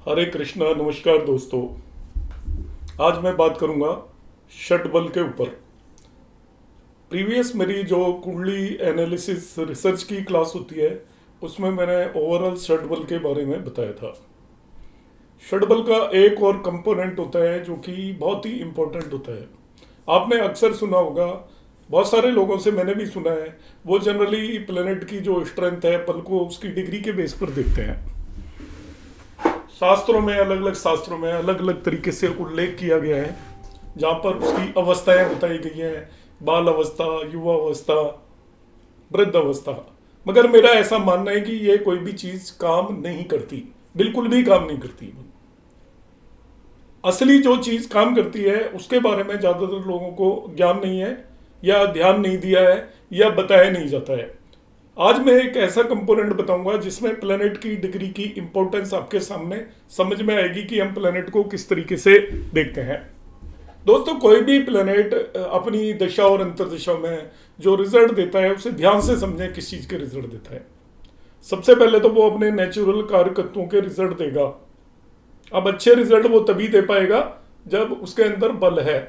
हरे कृष्णा। नमस्कार दोस्तों। आज मैं बात करूंगा षटबल के ऊपर। प्रीवियस मेरी जो कुंडली एनालिसिस रिसर्च की क्लास होती है उसमें मैंने ओवरऑल षटबल के बारे में बताया था। षटबल का एक और कंपोनेंट होता है जो कि बहुत ही इम्पोर्टेंट होता है। आपने अक्सर सुना होगा, बहुत सारे लोगों से मैंने भी सुना है, वो जनरली प्लेनेट की जो स्ट्रेंथ है बल को उसकी डिग्री के बेस पर देखते हैं। शास्त्रों में अलग अलग तरीके से उल्लेख किया गया है जहाँ पर उसकी अवस्थाएं बताई गई हैं, बाल अवस्था, युवा अवस्था, वृद्ध अवस्था। मगर मेरा ऐसा मानना है कि ये कोई भी चीज काम नहीं करती, बिल्कुल भी काम नहीं करती। असली जो चीज काम करती है उसके बारे में ज्यादातर लोगों को ज्ञान नहीं है, या ध्यान नहीं दिया है, या बताया नहीं जाता है। आज मैं एक ऐसा कंपोनेंट बताऊंगा जिसमें प्लेनेट की डिग्री की इंपॉर्टेंस आपके सामने समझ में आएगी कि हम प्लेनेट को किस तरीके से देखते हैं। दोस्तों, कोई भी प्लेनेट अपनी दशा और अंतर्दशा में जो रिजल्ट देता है उसे ध्यान से समझें किस चीज के रिजल्ट देता है। सबसे पहले तो वो अपने नेचुरल कारकत्वों के रिजल्ट देगा। अब अच्छे रिजल्ट वो तभी दे पाएगा जब उसके अंदर बल है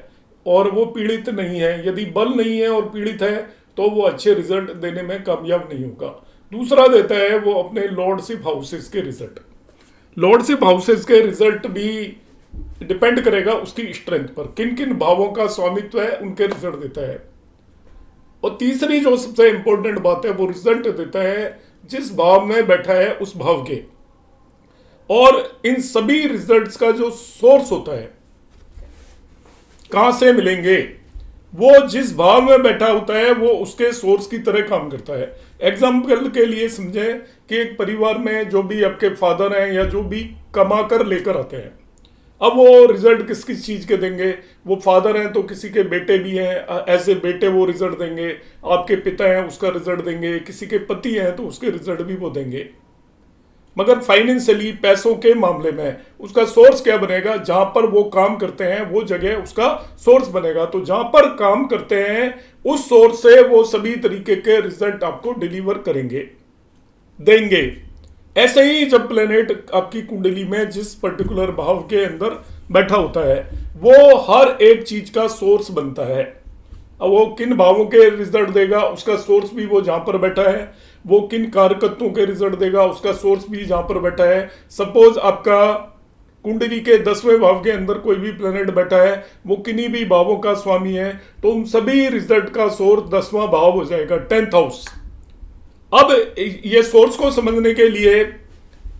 और वो पीड़ित नहीं है। यदि बल नहीं है और पीड़ित है तो वो अच्छे रिजल्ट देने में कामयाब नहीं होगा। दूसरा देता है वो अपने लॉर्डशिप हाउसेस के रिजल्ट। लॉर्डशिप हाउसेस के रिजल्ट भी डिपेंड करेगा उसकी स्ट्रेंथ पर, किन किन भावों का स्वामित्व है उनके रिजल्ट देता है। और तीसरी जो सबसे इंपॉर्टेंट बात है वो रिजल्ट देता है जिस भाव में बैठा है उस भाव के। और इन सभी रिजल्ट्स का जो सोर्स होता है, कहां से मिलेंगे, वो जिस भाव में बैठा होता है वो उसके सोर्स की तरह काम करता है। एग्जाम्पल के लिए समझें कि एक परिवार में जो भी आपके फादर हैं या जो भी कमा कर लेकर आते हैं, अब वो रिजल्ट किस किस चीज के देंगे। वो फादर हैं तो किसी के बेटे भी हैं, ऐसे बेटे वो रिजल्ट देंगे। आपके पिता हैं उसका रिजल्ट देंगे, किसी के पति हैं तो उसके रिजल्ट भी वो देंगे। मगर फाइनेंशियली, पैसों के मामले में उसका सोर्स क्या बनेगा, जहां पर वो काम करते हैं वो जगह उसका सोर्स बनेगा। तो जहां पर काम करते हैं उस सोर्स से वो सभी तरीके के रिजल्ट आपको डिलीवर करेंगे, देंगे। ऐसे ही जब प्लेनेट आपकी कुंडली में जिस पर्टिकुलर भाव के अंदर बैठा होता है वो हर एक चीज का सोर्स बनता है। अब वो किन भावों के रिजल्ट देगा उसका सोर्स भी वो जहां पर बैठा है, वो किन कारकत्वों के रिजल्ट देगा उसका सोर्स भी जहां पर बैठा है। सपोज आपका कुंडली के 10वें भाव के अंदर कोई भी प्लेनेट बैठा है, वो किन्हीं भी भावों का स्वामी है, तो उन सभी रिजल्ट का सोर्स 10वां भाव हो जाएगा, 10th हाउस। अब ये सोर्स को समझने के लिए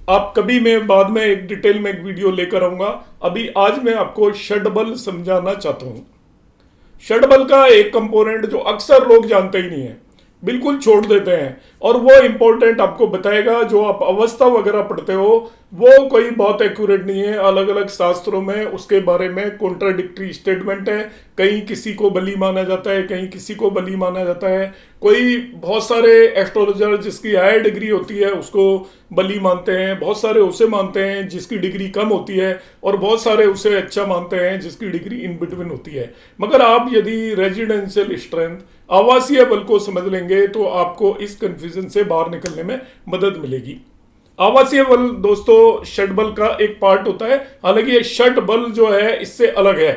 आप कभी, मैं बाद में एक डिटेल में एक वीडियो लेकर आऊंगा। अभी आज मैं आपको षटबल समझाना चाहता हूं। षटबल का एक कंपोनेंट जो अक्सर लोग जानते ही नहीं है, बिल्कुल छोड़ देते हैं, और वो इंपॉर्टेंट आपको बताएगा। जो आप अवस्था वगैरह पढ़ते हो वो कोई बहुत एक्यूरेट नहीं है। अलग अलग शास्त्रों में उसके बारे में कॉन्ट्राडिक्टरी स्टेटमेंट है। कहीं किसी को बलि माना जाता है, कहीं किसी को बलि माना जाता है। कोई, बहुत सारे एस्ट्रोलॉजर जिसकी हायर डिग्री होती है उसको बलि मानते हैं, बहुत सारे उसे मानते हैं जिसकी डिग्री कम होती है, और बहुत सारे उसे अच्छा मानते हैं जिसकी डिग्री इन बिटवीन होती है। मगर आप यदि रेजिडेंशियल स्ट्रेंथ, आवासीय बल को समझ लेंगे तो आपको इस कंफ्यूजन से बाहर निकलने में मदद मिलेगी। आवासीय बल दोस्तों षटबल का एक पार्ट होता है। हालांकि ये षट बल जो है इससे अलग है।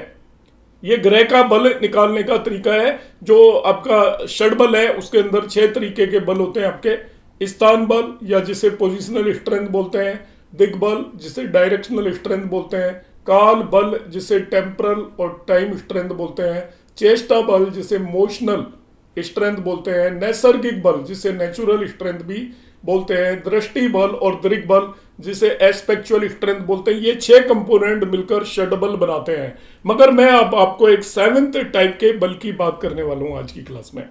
ये ग्रह का बल निकालने का तरीका है। जो आपका षटबल है उसके अंदर 6 तरीके के बल होते हैं आपके। स्थान बल या जिसे पोजिशनल स्ट्रेंथ बोलते हैं, दिग्बल जिसे डायरेक्शनल स्ट्रेंथ बोलते हैं, काल बल जिसे टेम्परल और टाइम स्ट्रेंथ बोलते हैं, चेष्टा बल जिसे मोशनल स्ट्रेंथ बोलते हैं, नैसर्गिक बल जिसे नेचुरल स्ट्रेंथ भी बोलते हैं, दृष्टि बल और दृक बल जिसे एस्पेक्चुअल स्ट्रेंथ बोलते हैं। ये 6 कंपोनेंट मिलकर षटबल बनाते हैं। मगर मैं अब आपको एक 7th टाइप के बल की बात करने वाला हूं आज की क्लास में।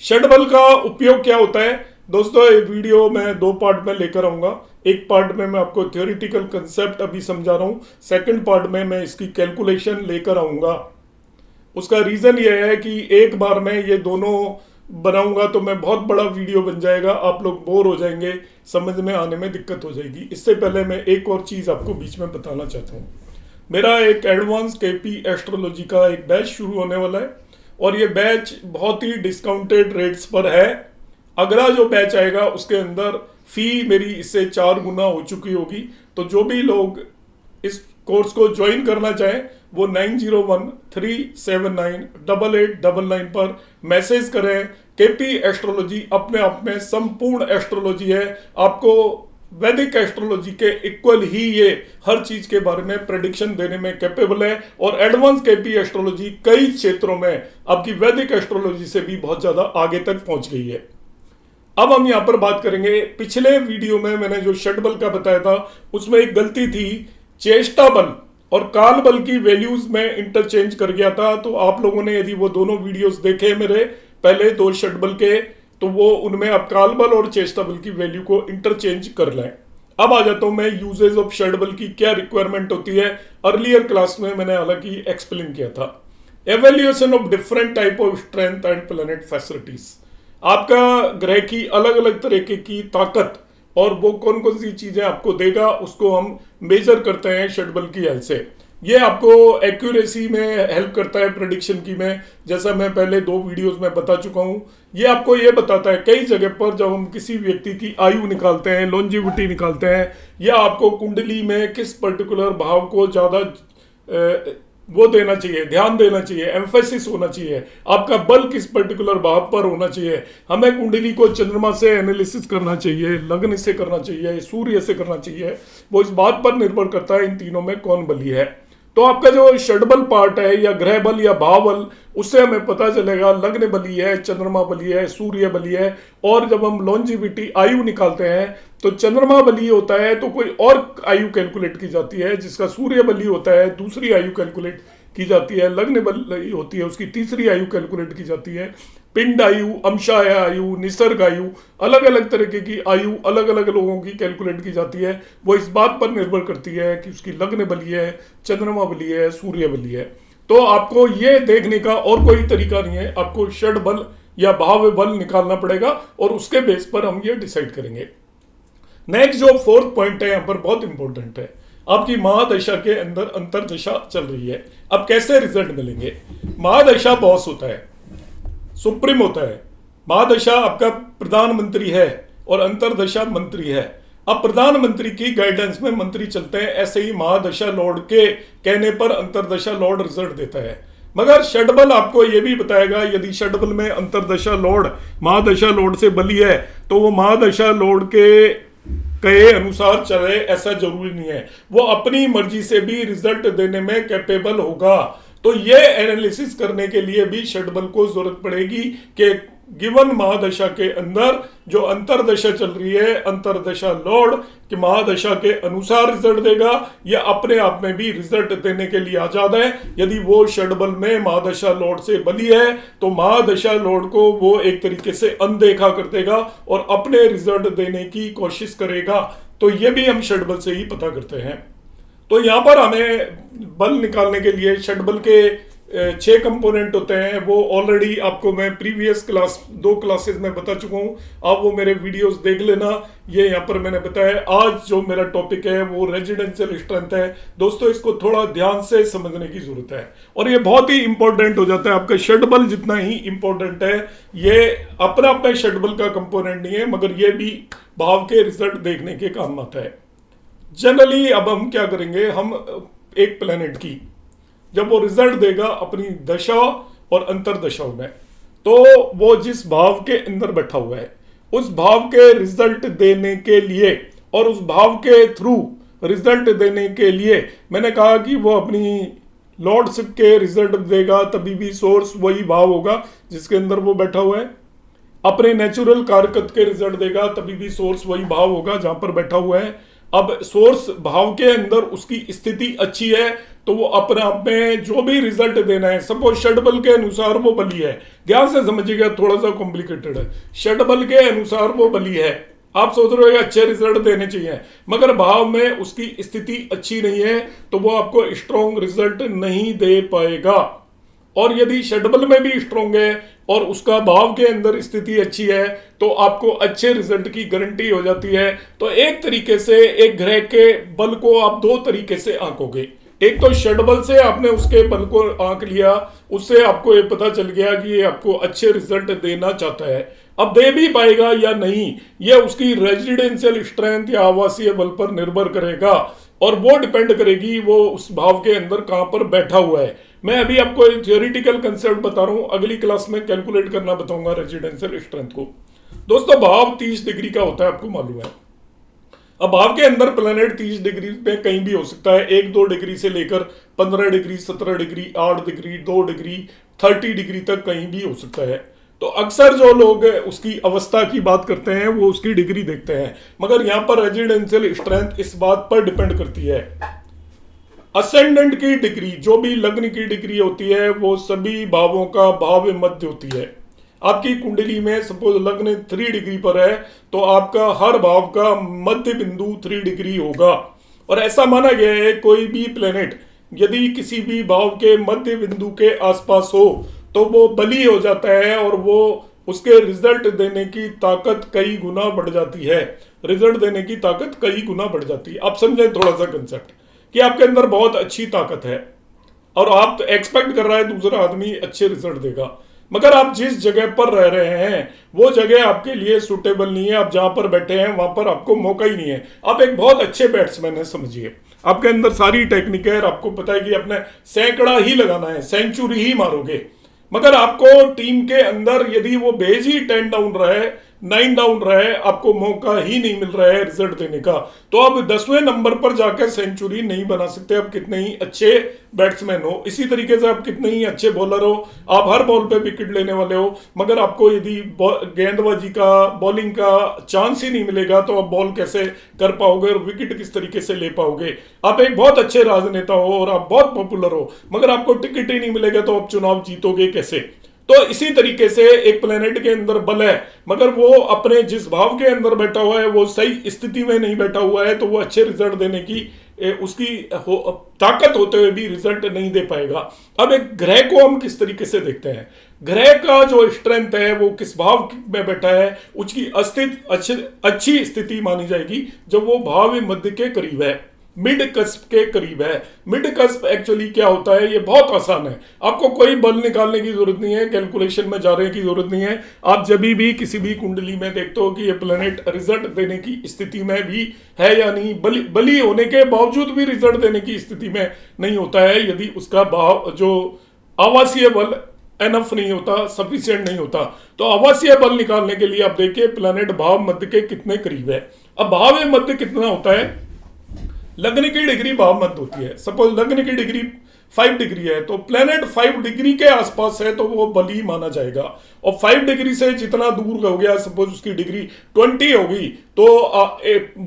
षटबल का उपयोग क्या होता है दोस्तों, ये वीडियो मैं 2 पार्ट में लेकर आऊंगा। एक पार्ट में मैं आपको थियोरिटिकल कंसेप्ट अभी समझा रहा हूं, सेकंड पार्ट में मैं इसकी कैलकुलेशन लेकर आऊंगा। उसका रीजन ये है कि एक बार में ये दोनों बनाऊंगा तो मैं बहुत बड़ा वीडियो बन जाएगा, आप लोग बोर हो जाएंगे, समझ में आने में दिक्कत हो जाएगी। इससे पहले मैं एक और चीज आपको बीच में बताना चाहता हूँ। मेरा एक एडवांस केपी एस्ट्रोलॉजी का एक बैच शुरू होने वाला है, और ये बैच बहुत ही डिस्काउंटेड रेट्स पर है। अगला जो बैच आएगा उसके अंदर फी मेरी इससे 4 गुना हो चुकी होगी। तो जो भी लोग इस कोर्स को ज्वाइन करना चाहें वो 9013798899 पर मैसेज करें। केपी एस्ट्रोलॉजी अपने आप में संपूर्ण एस्ट्रोलॉजी है। आपको वैदिक एस्ट्रोलॉजी के इक्वल ही ये हर चीज के बारे में प्रेडिक्शन देने में कैपेबल है, और एडवांस केपी एस्ट्रोलॉजी कई क्षेत्रों में आपकी वैदिक एस्ट्रोलॉजी से भी बहुत ज्यादा आगे तक पहुंच गई है। अब हम यहां पर बात करेंगे, पिछले वीडियो में मैंने जो षड बल का बताया था उसमें एक गलती थी, चेष्टा बल और काल बल की वैल्यूज में इंटरचेंज कर गया था। तो आप लोगों ने यदि वो दोनों वीडियोस देखे मेरे पहले 2 षड बल के, तो वो उनमें आप काल बल और चेष्टा बल की वैल्यू को इंटरचेंज कर लें। अब आ जाता हूं मैं यूजेज ऑफ षड बल की क्या रिक्वायरमेंट होती है। अर्लियर क्लास में मैंने हालांकि एक्सप्लेन किया था। Evaluation of different type of strength and planet facilities, आपका ग्रह की अलग अलग तरीके की ताकत और वो कौन कौन सी चीजें आपको देगा उसको हम मेजर करते हैं षड बल की हेल्प से। ये आपको एक्यूरेसी में हेल्प करता है प्रेडिक्शन की में, जैसा मैं पहले 2 वीडियोस में बता चुका हूं। ये आपको ये बताता है कई जगह पर जब हम किसी व्यक्ति की आयु निकालते हैं, लॉन्जिविटी निकालते हैं, या आपको कुंडली में किस पर्टिकुलर भाव को ज्यादा वो देना चाहिए, ध्यान देना चाहिए, एम्फेसिस होना चाहिए, आपका बल किस पर्टिकुलर भाव पर होना चाहिए। हमें कुंडली को चंद्रमा से एनालिसिस करना चाहिए, लग्न से करना चाहिए, सूर्य से करना चाहिए, वो इस बात पर निर्भर करता है इन तीनों में कौन बली है। तो आपका जो षडबल पार्ट है या ग्रह बल या भाव बल, उससे हमें पता चलेगा लग्न बली है, चंद्रमा बली है, सूर्य बली है। और जब हम लॉन्जिविटी आयु निकालते हैं तो चंद्रमा बली होता है तो कोई और आयु कैलकुलेट की जाती है, जिसका सूर्य बली होता है दूसरी आयु कैलकुलेट की जाती है, लग्न बली होती है उसकी तीसरी आयु कैलकुलेट की जाती है, पिंड आयु, अंशाय आयु, निसर्ग आयु, अलग अलग तरीके की आयु अलग अलग लोगों की कैलकुलेट की जाती है। वो इस बात पर निर्भर करती है कि उसकी लग्न बली है, चंद्रमा बली है, सूर्य बली है। तो आपको ये देखने का और कोई तरीका नहीं है, आपको षड बल या भाव बल निकालना पड़ेगा और उसके बेस पर हम ये डिसाइड करेंगे। नेक्स्ट जो 4th पॉइंट है यहाँ पर बहुत इंपॉर्टेंट है, आपकी महादशा के अंदर अंतरदशा चल रही है, अब कैसे रिजल्ट मिलेंगे। महादशा बॉस होता है, सुप्रीम होता है। महादशा आपका प्रधानमंत्री है और अंतरदशा मंत्री है। अब प्रधानमंत्री की गाइडेंस में मंत्री चलते हैं, ऐसे ही महादशा लॉर्ड के कहने पर अंतरदशा लॉर्ड रिजल्ट देता है। मगर षडबल आपको यह भी बताएगा, यदि षडबल में अंतरदशा लॉर्ड महादशा लॉर्ड से बली है तो वो महादशा लॉर्ड के कहे अनुसार चले, ऐसा जरूरी नहीं है। वो अपनी मर्जी से भी रिजल्ट देने में कैपेबल होगा। तो ये एनालिसिस करने के लिए भी षडबल को जरूरत पड़ेगी कि गिवन महादशा के अंदर जो अंतरदशा चल रही है, अंतरदशा लॉर्ड कि महादशा के अनुसार रिजल्ट देगा या अपने आप में भी रिजल्ट देने के लिए आजाद है। यदि वो षडबल में महादशा लॉर्ड से बली है तो महादशा लॉर्ड को वो एक तरीके से अनदेखा कर देगा और अपने रिजल्ट देने की कोशिश करेगा। तो ये भी हम षडबल से ही पता करते हैं। तो यहां पर हमें बल निकालने के लिए षडबल के 6 कंपोनेंट होते हैं। वो ऑलरेडी आपको मैं प्रीवियस 2 क्लासेस में बता चुका हूं, आप वो मेरे वीडियोस देख लेना। ये यहाँ पर मैंने बताया। आज जो मेरा टॉपिक है वो रेजिडेंशियल स्ट्रेंथ है। दोस्तों इसको थोड़ा ध्यान से समझने की जरूरत है और ये बहुत ही इंपॉर्टेंट हो जाता है। आपका षडबल जितना ही इंपॉर्टेंट है, ये अपना अपना षडबल का कंपोनेंट नहीं है, मगर ये भी भाव के रिजल्ट देखने के काम आता है। जनरली अब हम क्या करेंगे, हम एक प्लेनेट की जब वो रिजल्ट देगा अपनी दशा और अंतरदशाओं में, तो वो जिस भाव के अंदर बैठा हुआ है उस भाव के रिजल्ट देने के लिए और उस भाव के थ्रू रिजल्ट देने के लिए मैंने कहा कि वो अपनी लॉर्डशिप के रिजल्ट देगा, तभी भी सोर्स वही भाव होगा जिसके अंदर वो बैठा हुआ है। अपने नेचुरल कारकत के रिजल्ट देगा, तभी भी सोर्स वही भाव होगा जहां पर बैठा हुआ है। अब सोर्स भाव के अंदर उसकी स्थिति अच्छी है तो वो अपने आप में जो भी रिजल्ट देना है, सपोज षडबल के अनुसार वो बली है, ध्यान से समझिएगा, थोड़ा सा कॉम्प्लिकेटेड है। षडबल के अनुसार वो बली है, आप सोच रहे हो अच्छे रिजल्ट देने चाहिए, मगर भाव में उसकी स्थिति अच्छी नहीं है तो वो आपको स्ट्रॉन्ग रिजल्ट नहीं दे पाएगा। और यदि षडबल में भी स्ट्रॉन्ग है और उसका भाव के अंदर स्थिति अच्छी है तो आपको अच्छे रिजल्ट की गारंटी हो जाती है। तो एक तरीके से एक ग्रह के बल को आप 2 तरीके से आंकोगे। एक तो षडबल से आपने उसके बल को आंक लिया, उससे आपको ये पता चल गया कि ये आपको अच्छे रिजल्ट देना चाहता है। अब दे भी पाएगा या नहीं, यह उसकी रेजिडेंशियल स्ट्रेंथ या आवासीय बल पर निर्भर करेगा, और वो डिपेंड करेगी वो उस भाव के अंदर कहां पर बैठा हुआ है। मैं अभी आपको एक थियोरिटिकल कंसेप्ट बता रहा हूं, अगली क्लास में कैलकुलेट करना बताऊंगा रेजिडेंशियल स्ट्रेंथ को। दोस्तों भाव 30 डिग्री का होता है, आपको मालूम है। अब भाव के अंदर प्लेनेट 30 डिग्री पे कहीं भी हो सकता है, 1-2 डिग्री से लेकर 15 degree, 17 degree, 8 degree, 2 degree, 30 degree तक कहीं भी हो सकता है। तो अक्सर जो लोग उसकी अवस्था की बात करते हैं वो उसकी डिग्री देखते हैं, मगर यहाँ पर रेजिडेंशियल स्ट्रेंथ इस बात पर डिपेंड करती है। असेंडेंट की डिग्री, जो भी लग्न की डिग्री होती है, वो सभी भावों का भाव मध्य होती है। आपकी कुंडली में सपोज लग्न 3 डिग्री पर है, तो आपका हर भाव का मध्य बिंदु 3 डिग्री होगा। और ऐसा माना गया है कोई भी प्लेनेट यदि किसी भी भाव के मध्य बिंदु के आसपास हो तो वो बली हो जाता है, और वो उसके रिजल्ट देने की ताकत कई गुना बढ़ जाती है। रिजल्ट देने की ताकत कई गुना बढ़ जाती है। आप समझें थोड़ा सा कंसेप्ट कि आपके अंदर बहुत अच्छी ताकत है और आप एक्सपेक्ट कर रहा है दूसरा आदमी अच्छे रिजल्ट देगा, मगर आप जिस जगह पर रह रहे हैं वो जगह आपके लिए सुटेबल नहीं है। आप जहां पर बैठे हैं वहां पर आपको मौका ही नहीं है। आप एक बहुत अच्छे बैट्समैन है समझिए, आपके अंदर सारी टेक्निक है और आपको पता है कि अपने सैकड़ा ही लगाना है, सेंचुरी ही मारोगे, मगर आपको टीम के अंदर यदि वो बेज ही 10 डाउन रहे, 9 डाउन रहे, आपको मौका ही नहीं मिल रहा है रिजल्ट देने का, तो आप 10वें नंबर पर जाकर सेंचुरी नहीं बना सकते। आप कितने ही अच्छे बैट्समैन हो, इसी तरीके से आप कितने ही अच्छे बॉलर हो, आप हर बॉल पे विकेट लेने वाले हो, मगर आपको यदि गेंदबाजी का, बॉलिंग का चांस ही नहीं मिलेगा तो आप बॉल कैसे कर पाओगे और विकेट किस तरीके से ले पाओगे। आप एक बहुत अच्छे राजनेता हो और आप बहुत पॉपुलर हो, मगर आपको टिकट ही नहीं मिलेगा तो आप चुनाव जीतोगे कैसे। तो इसी तरीके से एक प्लेनेट के अंदर बल है, मगर वो अपने जिस भाव के अंदर बैठा हुआ है वो सही स्थिति में नहीं बैठा हुआ है, तो वो अच्छे रिजल्ट देने की उसकी ताकत होते हुए भी रिजल्ट नहीं दे पाएगा। अब एक ग्रह को हम किस तरीके से देखते हैं, ग्रह का जो स्ट्रेंथ है वो किस भाव में बैठा है, उसकी अच्छी स्थिति मानी जाएगी जब वो भाव मध्य के करीब है, मिड कस्प के करीब है। मिड कस्प एक्चुअली क्या होता है, ये बहुत आसान है, आपको कोई बल निकालने की जरूरत नहीं है, कैलकुलेशन में जाने की जरूरत नहीं है। आप जब भी किसी भी कुंडली में देखते हो कि ये प्लेनेट रिजल्ट देने की स्थिति में भी है या नहीं, बली होने के बावजूद भी रिजल्ट देने की स्थिति में नहीं होता है यदि उसका भाव जो आवासीय बल एनफ नहीं होता, सफिशिएंट नहीं होता। तो आवासीय बल निकालने के लिए आप देखिए प्लेनेट भाव मध्य के कितने करीब है। अब भाव मध्य कितना होता है, लग्न की डिग्री भाव मध्य होती है। सपोज लग्न की डिग्री 5 डिग्री है तो प्लेनेट 5 डिग्री के आसपास है तो वो बली माना जाएगा, और 5 डिग्री से जितना दूर हो गया, सपोज उसकी डिग्री 20 होगी तो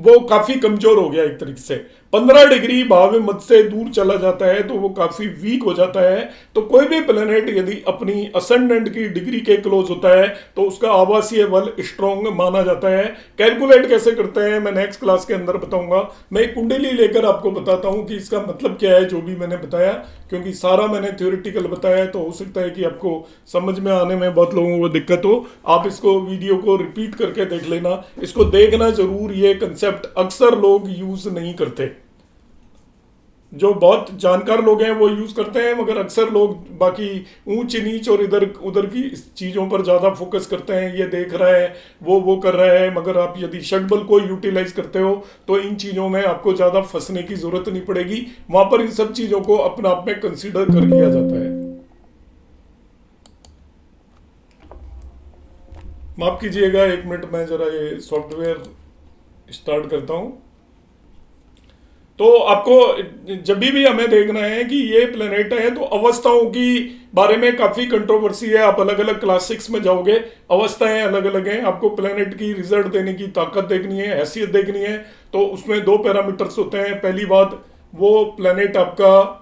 वो काफी कमजोर हो गया एक तरीके से। 15 डिग्री भाव मध्य से दूर चला जाता है तो वो काफी वीक हो जाता है। तो कोई भी प्लेनेट यदि अपनी असेंडेंट की डिग्री के क्लोज होता है तो उसका आवासीय बल स्ट्रॉन्ग माना जाता है। कैलकुलेट कैसे करते हैं मैं नेक्स्ट क्लास के अंदर बताऊंगा। मैं एक कुंडली लेकर आपको बताता हूं कि इसका मतलब क्या है जो भी मैंने बताया, क्योंकि सारा मैंने थ्योरेटिकल बताया तो हो सकता है कि आपको समझ में आने में बहुत लोगों को दिक्कत हो। आप इसको वीडियो को रिपीट करके देख लेना, इसको देखना जरूर। ये कंसेप्ट अक्सर लोग यूज नहीं करते, जो बहुत जानकार लोग हैं वो यूज करते हैं, मगर अक्सर लोग बाकी ऊंच नीच और इधर उधर की चीजों पर ज्यादा फोकस करते हैं। ये देख रहा है, वो कर रहा है, मगर आप यदि षटबल को यूटिलाइज करते हो तो इन चीजों में आपको ज्यादा फंसने की जरूरत नहीं पड़ेगी। वहां पर इन सब चीजों को अपने आप में कंसीडर कर लिया जाता है। माफ कीजिएगा, 1 मिनट में जरा ये सॉफ्टवेयर स्टार्ट करता हूं। तो आपको जब भी हमें देखना है कि ये प्लेनेट है तो अवस्थाओं की बारे में काफी कंट्रोवर्सी है। आप अलग अलग क्लास 6 में जाओगे, अवस्थाएं अलग अलग हैं। आपको प्लेनेट की रिजल्ट देने की ताकत देखनी है, हैसियत देखनी है, तो उसमें 2 पैरामीटर्स होते हैं। पहली बात, वो प्लेनेट आपका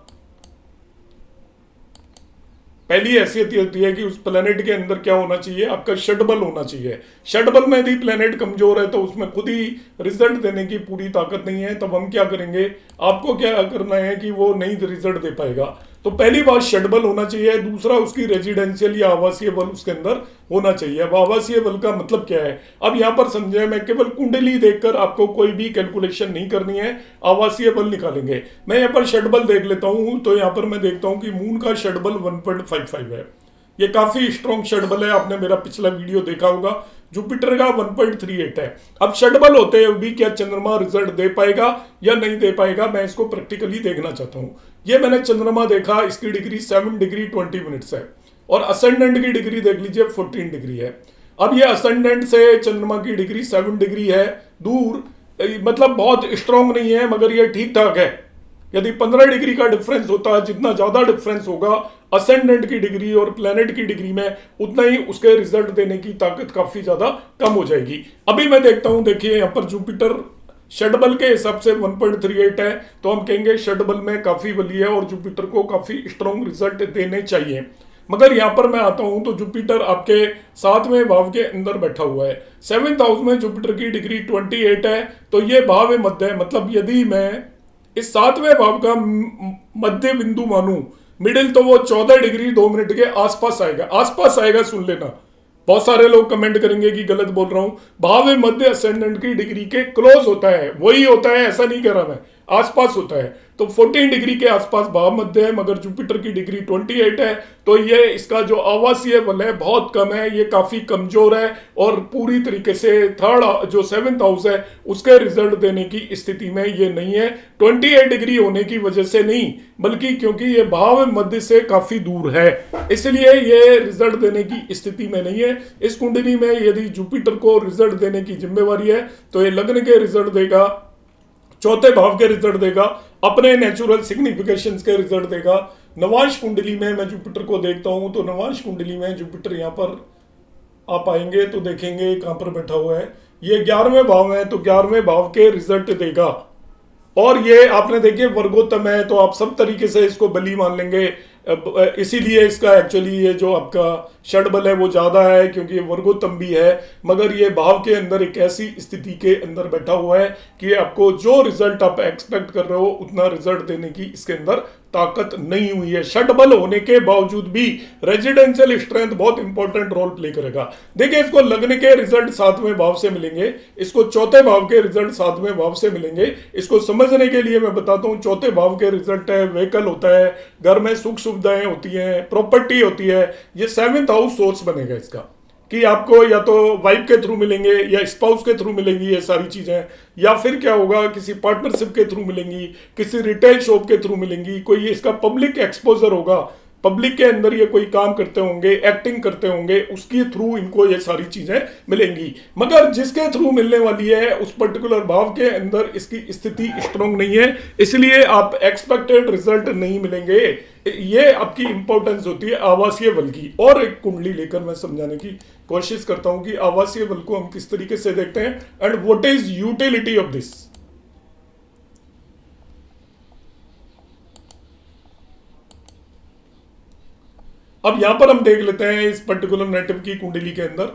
पहली हैसियत ये होती है कि उस प्लेनेट के अंदर क्या होना चाहिए, आपका षटबल होना चाहिए। षटबल में यदि प्लेनेट कमजोर है तो उसमें खुद ही रिजल्ट देने की पूरी ताकत नहीं है। तब हम क्या करेंगे, आपको क्या करना है कि वो नहीं रिजल्ट दे पाएगा। तो पहली बात षटबल होना चाहिए। दूसरा, उसकी रेजिडेंशियल या आवासीय बल उसके अंदर होना चाहिए। अब आवासीय बल का मतलब क्या है, अब यहाँ पर समझे, मैं केवल कुंडली देखकर आपको कोई भी कैलकुलेशन नहीं करनी है, आवासीय बल निकालेंगे। मैं यहाँ पर षटबल देख लेता हूँ, तो यहाँ पर मैं देखता हूँ कि मून का षटबल 1.55 है। ये काफी स्ट्रॉन्ग षटबल है। आपने मेरा पिछला वीडियो देखा होगा जुपिटर का 1.38 है। अब षडबल होते हुए भी क्या चंद्रमा रिजल्ट दे पाएगा या नहीं दे पाएगा, मैं इसको प्रैक्टिकली देखना चाहता हूं। ये मैंने चंद्रमा देखा, इसकी डिग्री 7 डिग्री 20 मिनट्स है और असेंडेंट की डिग्री देख लीजिए 14 डिग्री है। अब ये असेंडेंट से चंद्रमा की डिग्री 7 डिग्री है दूर, मतलब बहुत स्ट्रांग नहीं है मगर ये ठीक ठाक है। यदि 15 डिग्री का डिफरेंस होता है, जितना ज्यादा डिफरेंस होगा असेंडेंट की डिग्री और प्लेनेट की डिग्री में, उतना ही उसके रिजल्ट देने की ताकत काफी ज्यादा कम हो जाएगी। अभी मैं देखता हूं, देखिए यहां पर जुपिटर षडबल के हिसाब से 1.38 है, तो हम कहेंगे षडबल में काफी बली है और जुपिटर को काफी स्ट्रांग रिजल्ट देने चाहिए। मगर यहां पर मैं आता हूं तो जुपिटर आपके 7वें भाव के अंदर बैठा हुआ है। 7th हाउस में जुपिटर की डिग्री 28 है, तो ये भाव मध्य है। मतलब यदि मैं इस 7वें भाव का मध्य बिंदु मानूं, मिडिल, तो वो 14 डिग्री 2 मिनट के आसपास आएगा। आसपास आएगा, सुन लेना। बहुत सारे लोग कमेंट करेंगे कि गलत बोल रहा हूं। भाव मध्य असेंडेंट की डिग्री के क्लोज होता है, वही होता है, ऐसा नहीं कह रहा मैं, आसपास होता है। तो 14 डिग्री के आसपास भाव मध्य है, मगर जुपिटर की डिग्री 28 है, तो ये इसका जो आवासीय बल है बहुत कम है, ये काफी कमजोर है और पूरी तरीके से थर्ड जो 7th हाउस है उसके रिजल्ट देने की स्थिति में ये नहीं है। 28 डिग्री होने की वजह से नहीं, बल्कि क्योंकि ये भाव मध्य से काफी दूर है, इसलिए ये रिजल्ट देने की स्थिति में नहीं है। इस कुंडली में यदि जुपिटर को रिजल्ट देने की जिम्मेवारी है तो ये लग्न के रिजल्ट देगा, चौथे भाव के रिजल्ट देगा, अपने नेचुरल सिग्निफिकेशन के रिजल्ट देगा। नवांश कुंडली में मैं जुपिटर को देखता हूं तो नवांश कुंडली में जुपिटर यहां पर आप आएंगे तो देखेंगे कहां पर बैठा हुआ है, ये 11वें भाव है, तो 11वें भाव के रिजल्ट देगा। और ये आपने देखिए वर्गोत्तम है, तो आप सब तरीके से इसको बली मान लेंगे। इसीलिए इसका एक्चुअली ये जो आपका षडबल है वो ज्यादा है, क्योंकि ये वर्गोत्तम भी है, मगर ये भाव के अंदर एक ऐसी स्थिति के अंदर बैठा हुआ है कि आपको जो रिजल्ट आप एक्सपेक्ट कर रहे हो उतना रिजल्ट देने की इसके अंदर ताकत नहीं हुई है। षडबल होने के बावजूद भी रेजिडेंशियल स्ट्रेंथ बहुत इंपॉर्टेंट रोल प्ले करेगा। देखिए, इसको लगने के रिजल्ट 7वें भाव से मिलेंगे, इसको चौथे भाव के रिजल्ट 7वें भाव से मिलेंगे। इसको समझने के लिए मैं बताता हूं, चौथे भाव के रिजल्ट है व्हीकल होता है, घर में सुख सुविधाएं होती हैं, प्रॉपर्टी होती है। ये 7th हाउस सोर्स बनेगा इसका, कि आपको या तो वाइफ के थ्रू मिलेंगे या स्पाउस के थ्रू मिलेंगी ये सारी चीजें, या फिर क्या होगा किसी पार्टनरशिप के थ्रू मिलेंगी, किसी रिटेल शॉप के थ्रू मिलेंगी, कोई इसका पब्लिक एक्सपोजर होगा, पब्लिक के अंदर ये कोई काम करते होंगे, एक्टिंग करते होंगे, उसके थ्रू इनको ये सारी चीजें मिलेंगी। मगर जिसके थ्रू मिलने वाली है उस पर्टिकुलर भाव के अंदर इसकी स्थिति स्ट्रांग नहीं है, इसलिए आप एक्सपेक्टेड रिजल्ट नहीं मिलेंगे। ये आपकी इंपॉर्टेंस होती है आवासीय बल की। और एक कुंडली लेकर मैं समझाने की कोशिश करता हूं कि आवासीय बल को हम किस तरीके से देखते हैं and what is utility of this. अब यहां पर हम देख लेते हैं इस पर्टिकुलर नेटिव की कुंडली के अंदर,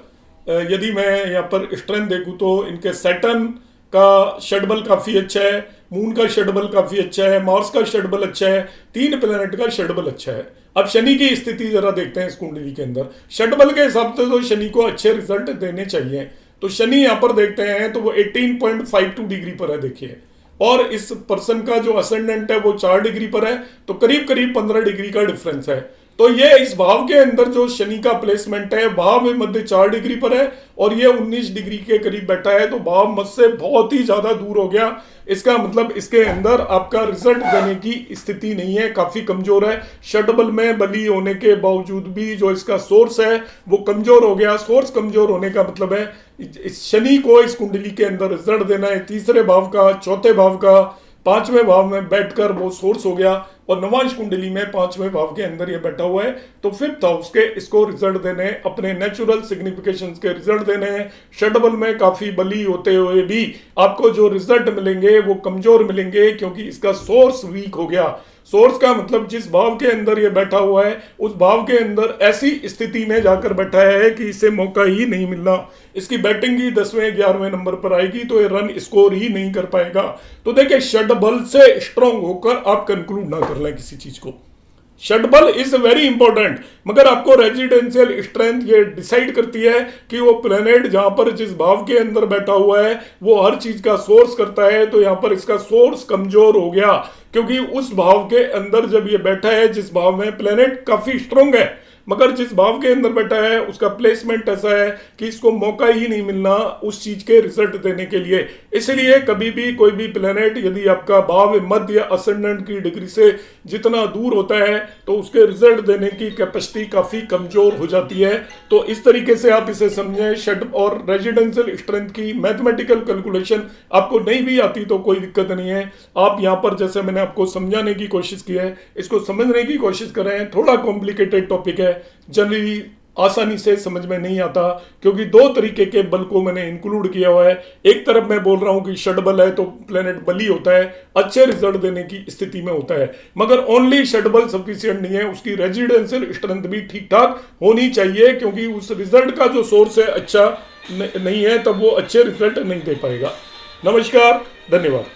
यदि मैं यहां पर स्ट्रेंथ देखूं तो इनके सैटर्न का षडबल काफी अच्छा है, मून का षडबल काफी अच्छा है, मार्स का षडबल अच्छा है, 3 प्लैनेट का षडबल अच्छा है। अब शनि की स्थिति जरा देखते हैं इस कुंडली के अंदर। षडबल के हिसाब से तो शनि को अच्छे रिजल्ट देने चाहिए, तो शनि यहां पर देखते हैं तो वो 18.52 डिग्री पर है, देखिए। और इस पर्सन का जो असेंडेंट है वो 4 डिग्री पर है, तो करीब करीब 15 डिग्री का डिफरेंस है। तो ये इस भाव के अंदर जो शनि का प्लेसमेंट है, भाव में मध्य 4 डिग्री पर है और ये 19 डिग्री के करीब बैठा है, तो भाव मध्य से बहुत ही ज्यादा दूर हो गया। इसका मतलब इसके अंदर आपका रिजल्ट देने की स्थिति नहीं है, काफी कमजोर है। षडबल में बली होने के बावजूद भी जो इसका सोर्स है वो कमजोर हो गया। सोर्स कमजोर होने का मतलब है इस शनि को इस कुंडली के अंदर रिजल्ट देना है तीसरे भाव का, चौथे भाव का, 5वें भाव में बैठकर वो सोर्स हो गया। और नवांश कुंडली में 5वें भाव के अंदर ये बैठा हुआ है, तो 5th हाउस के इसको रिजल्ट देने, अपने नेचुरल सिग्निफिकेशन के रिजल्ट देने हैं। षडबल में काफी बली होते हुए भी आपको जो रिजल्ट मिलेंगे वो कमजोर मिलेंगे, क्योंकि इसका सोर्स वीक हो गया। सोर्स का मतलब जिस भाव के अंदर ये बैठा हुआ है उस भाव के अंदर ऐसी स्थिति में जाकर बैठा है कि इसे मौका ही नहीं मिलना। इसकी बैटिंग ही 10वें 11वें नंबर पर आएगी, तो ये रन स्कोर ही नहीं कर पाएगा। तो देखिए, षडबल से स्ट्रांग होकर आप कंक्लूड ना कर लें किसी चीज को। षडबल इज वेरी इंपॉर्टेंट, मगर आपको रेजिडेंशियल स्ट्रेंथ ये डिसाइड करती है कि वो प्लेनेट जहां पर जिस भाव के अंदर बैठा हुआ है वो हर चीज का सोर्स करता है। तो यहां पर इसका सोर्स कमजोर हो गया, क्योंकि उस भाव के अंदर जब ये बैठा है जिस भाव में प्लेनेट काफी स्ट्रांग है, मगर जिस भाव के अंदर बैठा है उसका प्लेसमेंट ऐसा है कि इसको मौका ही नहीं मिलना उस चीज के रिजल्ट देने के लिए। इसलिए कभी भी कोई भी प्लेनेट यदि आपका भाव मध्य या असेंडेंट की डिग्री से जितना दूर होता है तो उसके रिजल्ट देने की कैपेसिटी काफी कमजोर हो जाती है। तो इस तरीके से आप इसे समझें। षड और रेजिडेंशियल स्ट्रेंथ की मैथमेटिकल कैलकुलेशन आपको नहीं भी आती तो कोई दिक्कत नहीं है। आप यहाँ पर जैसे मैंने आपको समझाने की कोशिश की है इसको समझने की कोशिश कर रहे हैं। थोड़ा कॉम्प्लिकेटेड टॉपिक है, जनरली आसानी से समझ में नहीं आता, क्योंकि दो तरीके के बल को मैंने इंक्लूड किया हुआ है। एक तरफ मैं बोल रहा हूं कि षड बल है तो प्लेनेट बली होता है, अच्छे रिजल्ट देने की स्थिति में होता है, मगर ओनली षड बल सफिशिएंट नहीं है, उसकी रेजिडेंशियल स्ट्रेंथ भी ठीक ठाक होनी चाहिए, क्योंकि उस रिजल्ट का जो सोर्स है अच्छा नहीं है तब वो अच्छे रिजल्ट नहीं दे पाएगा। नमस्कार, धन्यवाद।